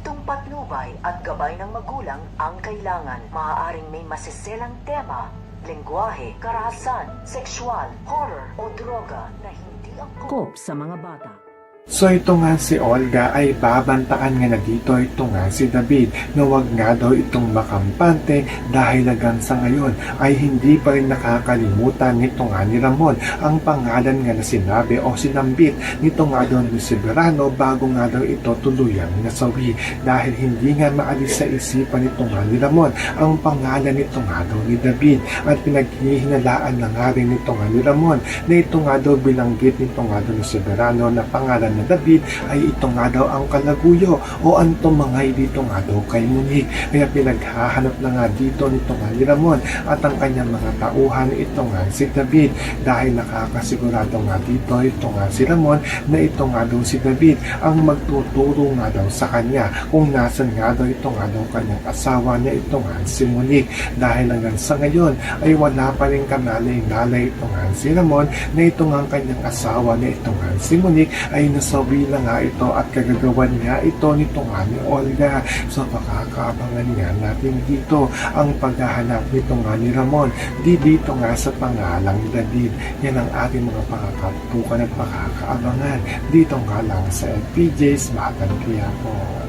Estriktong patnubay at gabay ng magulang ang kailangan. Maaaring may masiselang tema, lengguwahe, karahasan, sexual, horror o droga na hindi angkop sa mga bata. So ito nga si Olga ay babantaan nga na dito ito nga si David na wag nga daw itong makampante dahil hanggang sa ngayon ay hindi pa rin nakakalimutan nito nga ni Ramon ang pangalan nga na sinabi o sinambit nito nga daw ni Severano bago nga daw ito tuluyang nasawi dahil hindi nga maalis sa isipan nito nga ni Ramon ang pangalan nito nga daw ni David at pinaghihinalaan na nga rin nito nga ni Ramon na ito nga daw bilanggit nito nga daw ni Severano na pangalan na David ay ito nga daw ang kalaguyo o ang tumangay dito nga daw kay Monique. Kaya pinaghahanap na nga dito nito nga ni Ramon at ang kanyang mga tauhan ito nga si David dahil nakakasigurado nga dito ito nga si Ramon na ito nga daw si David ang magtuturo nga daw sa kanya kung nasan nga daw ito nga daw kanyang asawa na ito nga si Monique dahil hanggang sa ngayon ay wala pa rin kanalay-nalay ito nga si Ramon na ito nga ang kanyang asawa na ito nga si Monique ay nasawi na nga ito at kagagawan nga ito nito nga ni Olga. So pakakaabangan nga natin dito ang paghahanap nito nga ni Ramon dito nga sa pangalang David. Yan ang ating mga pakakatukan at pakakaabangan dito nga lang sa FPJ's Batang Quiapo.